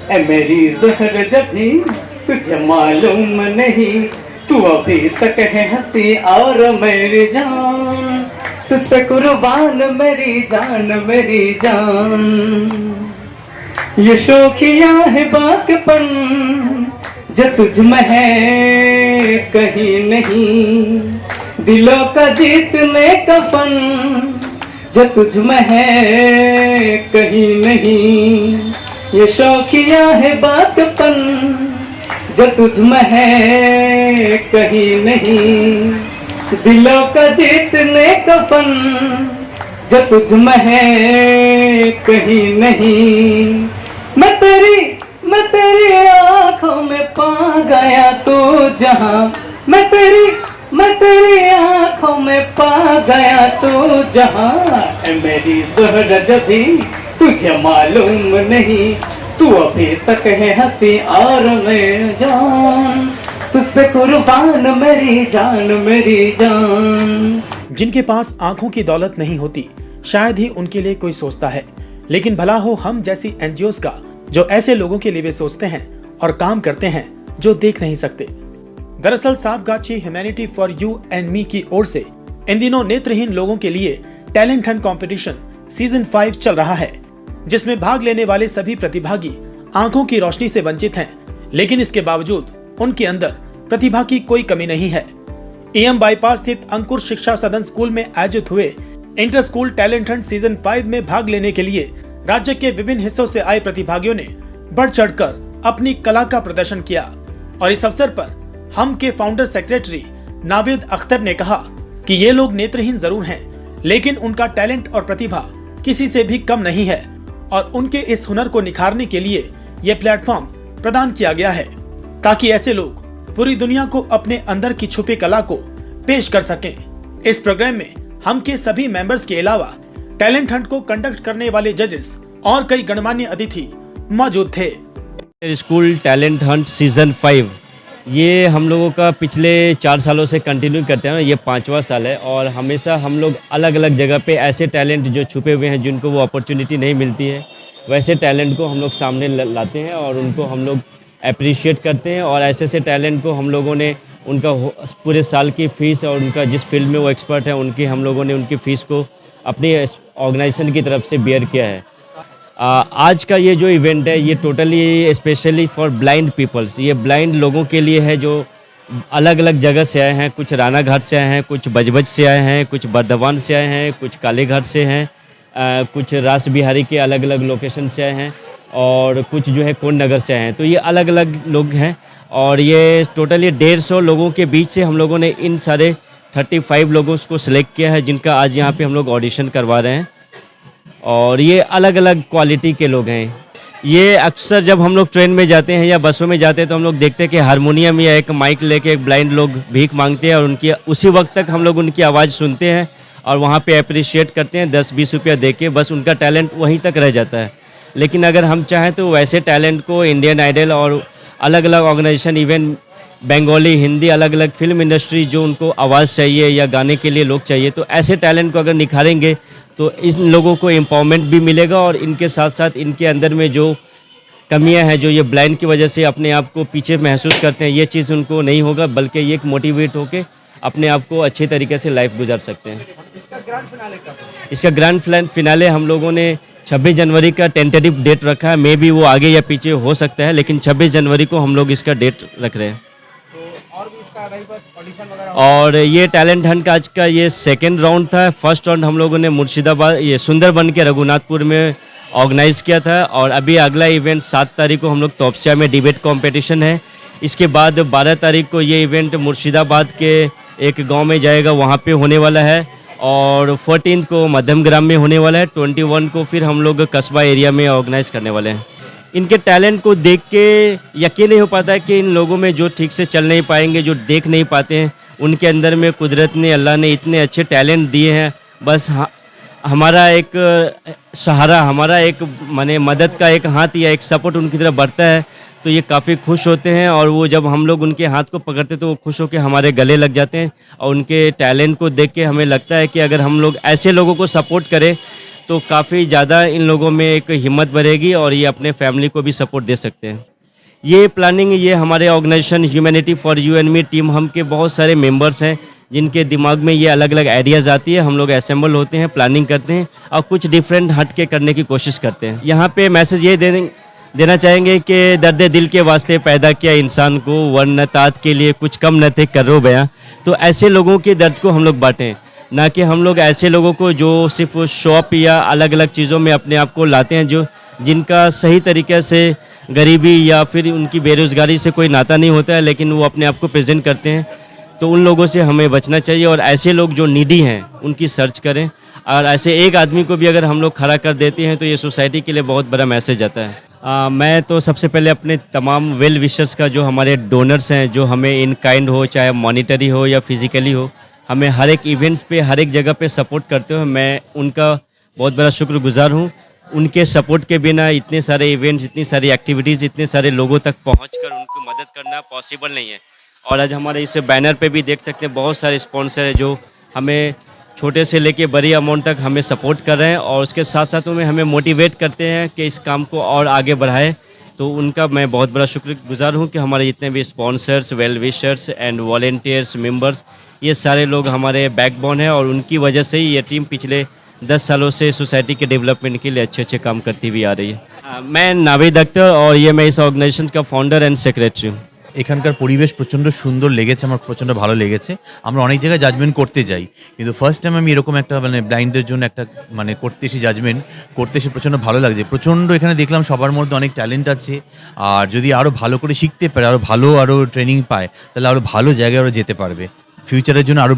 ए मेरी ज़हर जभी तुझे मालूम नहीं, तू अभी तक है हंसी और मेरी जान, तुझ पे कुर्बान मेरी जान मेरी जान। ये शौकिया है बाकपन जो तुझ में है कहीं नहीं, दिलों का जीतने का फन जो तुझ में है कहीं नहीं। ये शौकिया है बाकपन जो तुझ में है कहीं नहीं, दिलों का जीतने का फन जो तुझ में है कहीं नहीं। मैं तेरी आंखों में पा गया तू जहां, मैं तेरी आंखों में पा गया तू जहां। मेरी ज़हर जभी तुझे मालूम नहीं, तू अभी तक है हंसी और मैं जान, तुझ पे कुर्बान मेरी जान मेरी जान। जिनके पास आंखों की दौलत नहीं होती शायद ही उनके लिए कोई सोचता है, लेकिन भला हो हम जैसी एनजीओज का जो ऐसे लोगों के लिए वे सोचते हैं और काम करते हैं जो देख नहीं सकते। दरअसल Sapgachhi humanity for you and me की ओर से इन दिनों नेत्रहीन लोगों के लिए टैलेंट हंट कंपटीशन सीजन 5 चल रहा है, जिसमें भाग लेने वाले सभी प्रतिभागी आंखों की रोशनी से वंचित हैं, लेकिन इसके बावजूद उनके अंदर प्रतिभा की कोई कमी नहीं है। ईएम बाईपास स्थित अंकुर शिक्षा सदन स्कूल में आयोजित हुए inter school talent Hunt season 5 में भाग लेने के लिए राज्य के विभिन्न हिस्सों से आए प्रतिभागियों ने बढ़ चढ़कर अपनी कला का प्रदर्शन किया। और इस अवसर पर हम के फाउंडर सेक्रेटरी नावेद अख्तर ने कहा कि ये लोग नेत्रहीन जरूर हैं, लेकिन उनका टैलेंट और प्रतिभा किसी से भी कम नहीं है और उनके इस हुनर को निखारने के लिए ये प्लेटफॉर्म प्रदान किया गया है ताकि ऐसे लोग पूरी दुनिया को अपने अंदर की छुपी कला को पेश कर सकें। इस प्रोग्राम में हम के सभी मेंबर्स के अलावा टैलेंट हंट को कंडक्ट करने वाले जजेस और कई गणमान्य अतिथि मौजूद थे। स्कूल टैलेंट हंट सीजन 5 ये हम लोगों का पिछले 4 सालों से कंटिन्यू करते हैं, ये 5वां साल है और हमेशा हम लोग अलग अलग जगह पे ऐसे टैलेंट जो छुपे हुए हैं जिनको वो अपॉर्चुनिटी नहीं मिलती है, वैसे टैलेंट को हम लोग सामने लाते हैं और उनको हम लोग अप्रिशिएट करते हैं। और ऐसे ऐसे टैलेंट को हम लोगों ने उनका पूरे साल की फ़ीस और उनका जिस फील्ड में वो एक्सपर्ट है उनकी हम लोगों ने उनकी फ़ीस को अपनी ऑर्गेनाइजेशन की तरफ से बेयर किया है। आज का ये जो इवेंट है ये totally specially for blind peoples, ये ब्लाइंड लोगों के लिए है जो अलग अलग जगह से आए हैं। कुछ रानाघाट से आए हैं, कुछ बजबज से आए हैं, कुछ बर्दवान से आए हैं, कुछ कालीघाट से हैं, कुछ रास बिहारी के अलग अलग लोकेशन से आए हैं और कुछ जो है कोन नगर से आए हैं। तो ये अलग अलग लोग हैं और ये टोटली 150 लोगों के बीच से हम लोगों ने इन सारे 35 लोगों को सिलेक्ट किया है जिनका आज यहाँ पे हम लोग ऑडिशन करवा रहे हैं। और ये अलग अलग क्वालिटी के लोग हैं। ये अक्सर जब हम लोग ट्रेन में जाते हैं या बसों में जाते हैं तो हम लोग देखते हैं कि हारमोनियम या एक माइक लेके एक ब्लाइंड लोग भीख मांगते हैं और उनकी उसी वक्त तक हम लोग उनकी आवाज़ सुनते हैं और वहाँ पे अप्रिशिएट करते हैं 10-20 रुपया दे के, बस उनका टैलेंट वहीं तक रह जाता है। लेकिन अगर हम चाहें तो वैसे टैलेंट को इंडियन आइडल और अलग अलग ऑर्गेनाइजेशन, इवन बंगाली, हिंदी, अलग अलग फिल्म इंडस्ट्री जो उनको आवाज़ चाहिए या गाने के लिए लोग चाहिए, तो ऐसे टैलेंट को अगर निखारेंगे तो इन लोगों को एम्पावरमेंट भी मिलेगा और इनके साथ साथ इनके अंदर में जो कमियां हैं, जो ये ब्लाइंड की वजह से अपने आप को पीछे महसूस करते हैं, ये चीज़ उनको नहीं होगा, बल्कि ये एक मोटिवेट होकर अपने आप को अच्छे तरीके से लाइफ गुजार सकते हैं। इसका ग्रैंड फिनाले हम लोगों ने 26 जनवरी का टेंटेटिव डेट रखा है। मे भी वो आगे या पीछे हो सकता है, लेकिन 26 जनवरी को हम लोग इसका डेट रख रहे हैं। और ये टैलेंट हंट का आज का ये सेकेंड राउंड था। फर्स्ट राउंड हम लोगों ने मुर्शिदाबाद, ये सुंदरबन के रघुनाथपुर में ऑर्गेनाइज़ किया था और अभी अगला इवेंट 7 तारीख को हम लोग तोपसिया में डिबेट कंपटीशन है। इसके बाद 12 तारीख को ये इवेंट मुर्शिदाबाद के एक गांव में जाएगा, वहाँ पे होने वाला है और 14 को मध्यम ग्राम में होने वाला है। 21 को फिर हम लोग कस्बा एरिया में ऑर्गेनाइज़ करने वाले हैं। इनके टैलेंट को देख के यकीन नहीं हो पाता है कि इन लोगों में जो ठीक से चल नहीं पाएंगे, जो देख नहीं पाते हैं, उनके अंदर में कुदरत ने, अल्लाह ने इतने अच्छे टैलेंट दिए हैं। बस हमारा एक सहारा, हमारा एक माने मदद का एक हाथ या एक सपोर्ट उनकी तरफ बढ़ता है तो ये काफ़ी खुश होते हैं और वो जब हम लोग उनके हाथ को पकड़ते तो वो खुश होकर हमारे गले लग जाते हैं। और उनके टैलेंट को देख के हमें लगता है कि अगर हम लोग ऐसे लोगों को सपोर्ट करें तो काफ़ी ज़्यादा इन लोगों में एक हिम्मत बढ़ेगी और ये अपने फैमिली को भी सपोर्ट दे सकते हैं। ये प्लानिंग, ये हमारे organisation humanity for you and me team, हम के बहुत सारे मेंबर्स हैं जिनके दिमाग में ये अलग अलग आइडियाज़ आती है। हम लोग असेंबल होते हैं, प्लानिंग करते हैं और कुछ डिफरेंट हट के करने की कोशिश करते हैं। यहाँ पे मैसेज ये देना चाहेंगे कि दर्द दिल के वास्ते पैदा किया इंसान को, वरना तात के लिए कुछ कम न थे करो बयां। तो ऐसे लोगों के दर्द को हम लोग बांटें, ना कि हम लोग ऐसे लोगों को जो सिर्फ शॉप या अलग अलग चीज़ों में अपने आप को लाते हैं, जो जिनका सही तरीके से गरीबी या फिर उनकी बेरोज़गारी से कोई नाता नहीं होता है, लेकिन वो अपने आप को प्रेजेंट करते हैं। तो उन लोगों से हमें बचना चाहिए और ऐसे लोग जो नीडी हैं उनकी सर्च करें। और ऐसे एक आदमी को भी अगर हम लोग खड़ा कर देते हैं तो ये सोसाइटी के लिए बहुत बड़ा मैसेज आता है। मैं तो सबसे पहले अपने तमाम वेल विशर्स का, जो हमारे डोनर्स हैं, जो हमें इन काइंड हो, चाहे मॉनिटरी हो या फिज़िकली हो, हमें हर एक इवेंट्स पे, हर एक जगह पे सपोर्ट करते हो, मैं उनका बहुत बड़ा शुक्रगुजार हूँ। उनके सपोर्ट के बिना इतने सारे इवेंट्स, इतनी सारी एक्टिविटीज़, इतने सारे लोगों तक पहुँचकर उनको मदद करना पॉसिबल नहीं है। और आज हमारे इस बैनर पे भी देख सकते हैं बहुत सारे स्पॉन्सर हैं जो हमें छोटे से लेके बड़ी अमाउंट तक हमें सपोर्ट कर रहे हैं और उसके साथ साथ में हमें मोटिवेट करते हैं कि इस काम को और आगे बढ़ाएं। तो उनका मैं बहुत बड़ा शुक्रगुजार हूं कि हमारे जितने भी sponsors, well wishers and volunteers, members, ये सारे लोग हमारे बैकबोन हैं और उनकी वजह से ही ये टीम पिछले 10 सालों से सोसाइटी के डेवलपमेंट के लिए अच्छे अच्छे काम करती हुई आ रही है। मैं नावेद अख्तर और ये मैं इस ऑर्गेनाइजेशन का फाउंडर एंड सेक्रेटरी हूँ। এখানকার পরিবেশ প্রচণ্ড সুন্দর লেগেছে, আমার প্রচণ্ড ভালো লেগেছে। আমরা অনেক জায়গায় জাজমেন্ট করতে যাই, কিন্তু ফার্স্ট টাইম আমি এরকম একটা ব্লাইন্ডদের জন্য একটা করতে এসে জাজমেন্ট করতে এসে প্রচণ্ড ভালো লাগছে। প্রচণ্ড এখানে দেখলাম সবার মধ্যে অনেক ট্যালেন্ট আছে, আর যদি আরও ভালো করে শিখতে পারে, আরও ট্রেনিং পায়, তাহলে আরও ভালো জায়গায় ওরা যেতে পারবে, ফিউচারের জন্য আরও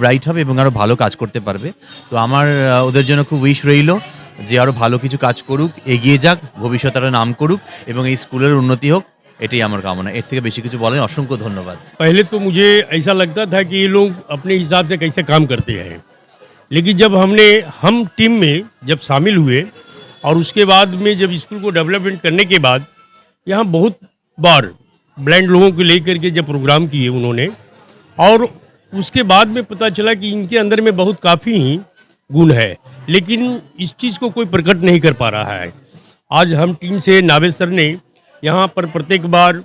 ব্রাইট হবে এবং আরও ভালো কাজ করতে পারবে। তো আমার ওদের জন্য খুব উইশ রইল যে আরও ভালো কিছু কাজ করুক, এগিয়ে যাক, ভবিষ্যতে আরও নাম করুক এবং এই স্কুলের উন্নতি হোক, এটাই আমার কামনা। এর থেকে বেশি কিছু বলেন, অসংখ্য ধন্যবাদ। पहले तो मुझे ऐसा लगता था कि ये लोग अपने हिसाब से कैसे काम करते हैं, लेकिन जब हम टीम में जब शामिल हुए और उसके बाद में जब स्कूल को डेवलपमेंट करने के बाद यहाँ बहुत बार ब्लाइंड लोगों को लेकर के जब प्रोग्राम किए उन्होंने, और उसके बाद में पता चला कि इनके अंदर में बहुत काफ़ी ही गुण है, लेकिन इस चीज़ को कोई प्रकट नहीं कर पा रहा है। आज हम टीम से नावेद सर ने यहाँ पर प्रत्येक बार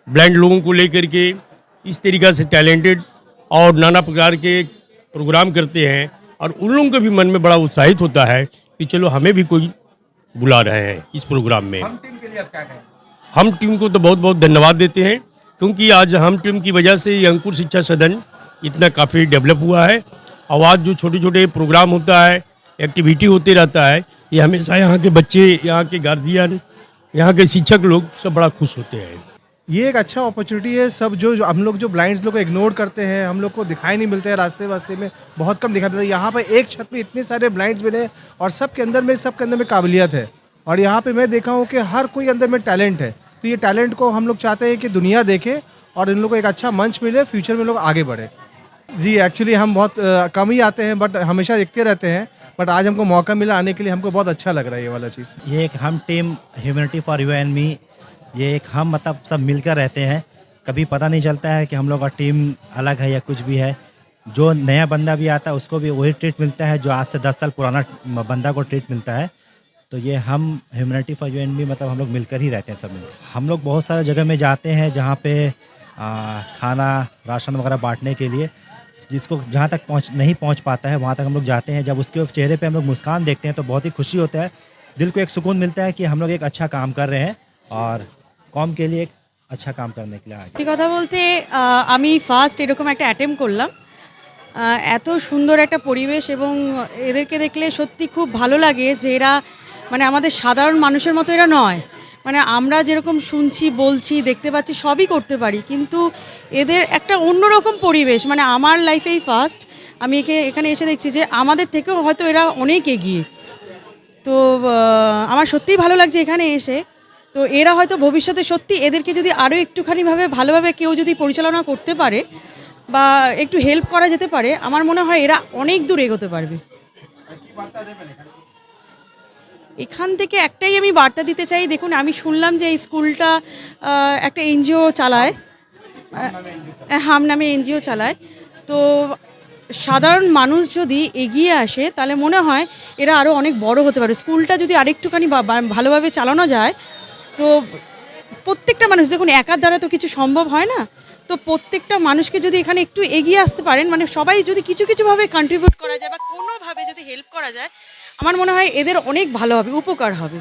ब्लाइंड लोगों को लेकर के इस तरीक़ा से टैलेंटेड और नाना प्रकार के प्रोग्राम करते हैं और उन लोगों के भी मन में बड़ा उत्साहित होता है कि चलो हमें भी कोई बुला रहे हैं इस प्रोग्राम में। हम टीम के लिए आप क्या कहें? हम टीम को तो बहुत बहुत धन्यवाद देते हैं, क्योंकि आज हम टीम की वजह से ये अंकुर शिक्षा सदन इतना काफ़ी डेवलप हुआ है। और आज जो छोटे छोटे प्रोग्राम होता है, एक्टिविटी होते रहता है, ये हमेशा यहाँ के बच्चे, यहाँ के गार्जियन, यहाँ के शिक्षक लोग सब बड़ा खुश होते हैं। ये एक अच्छा अपॉर्चुनिटी है। सब जो हम लोग जो ब्लाइंड्स लोग को इग्नोर करते हैं, हम लोग को दिखाई नहीं मिलते हैं, रास्ते वास्ते में बहुत कम दिखाई देता है। यहाँ पर एक छत में इतने सारे ब्लाइंड्स बने और सबके अंदर में काबिलियत है, और यहाँ पे मैं देखा हूँ कि हर कोई अंदर में टैलेंट है। तो ये टैलेंट को हम लोग चाहते हैं कि दुनिया देखे और इन लोगों को एक अच्छा मंच मिले, फ्यूचर में लोग आगे बढ़े। जी एक्चुअली हम बहुत कम ही आते हैं, बट हमेशा देखते रहते हैं, बट आज हमको मौका मिला आने के लिए, हमको बहुत अच्छा लग रहा है ये वाला चीज़। ये एक हम team humanity for you and मी, ये एक हम सब मिलकर रहते हैं। कभी पता नहीं चलता है कि हम लोग का टीम अलग है या कुछ भी है। जो नया बंदा भी आता है उसको भी वही ट्रीट मिलता है जो आज से 10 साल पुराना बंदा को ट्रीट मिलता है। तो ये हम ह्यूमैनिटी फॉर यू एंड मी हम लोग मिलकर ही रहते हैं सब मिलकर। हम लोग बहुत सारे जगह में जाते हैं जहाँ पे खाना राशन वगैरह बांटने के लिए, जिसको जहाँ तक नहीं पहुँच पाता है वहाँ तक हम लोग जाते हैं। जब उसके चेहरे पे हम लोग मुस्कान देखते हैं तो बहुत ही खुशी होता है, दिल को एक सुकून मिलता है कि हम लोग एक अच्छा काम कर रहे हैं और कौम के लिए एक अच्छा काम करने के लिए आए। সত্যি কথা বলতে আমি ফার্স্ট এরকম একটা অ্যাটেম্প করলাম। এত সুন্দর একটা পরিবেশ এবং এদেরকে দেখলে সত্যি খুব ভালো লাগে যে এরা মানে আমাদের সাধারণ মানুষের মতো এরা নয়। মানে আমরা যেরকম শুনছি, বলছি, দেখতে পাচ্ছি সবই করতে পারি, কিন্তু এদের একটা অন্যরকম পরিবেশ। মানে আমার লাইফেই ফার্স্ট আমি এখানে এসে দেখছি যে আমাদের থেকেও হয়তো এরা অনেক এগিয়ে। তো আমার সত্যিই ভালো লাগছে এখানে এসে। তো এরা হয়তো ভবিষ্যতে সত্যি এদেরকে যদি আরও একটুখানিভাবে ভালোভাবে কেউ যদি পরিচালনা করতে পারে বা একটু হেল্প করা যেতে পারে, আমার মনে হয় এরা অনেক দূর এগোতে পারবে। এখান থেকে একটাই আমি বার্তা দিতে চাই, দেখুন আমি শুনলাম যে এই স্কুলটা একটা এনজিও চালায়, হাম নামে এনজিও চালায়। তো সাধারণ মানুষ যদি এগিয়ে আসে তাহলে মনে হয় এরা আরও অনেক বড় হতে পারে। স্কুলটা যদি আরেকটুখানি ভালোভাবে চালানো যায়, তো প্রত্যেকটা মানুষ, দেখুন একার দ্বারা তো কিছু সম্ভব হয় না, তো প্রত্যেকটা মানুষকে যদি এখানে একটু এগিয়ে আসতে পারেন, মানে সবাই যদি কিছু কিছুভাবে কন্ট্রিবিউট করা যায় বা কোনোভাবে যদি হেল্প করা যায়, আমার মনে হয় এদের অনেক ভালো হবে, উপকার হবে।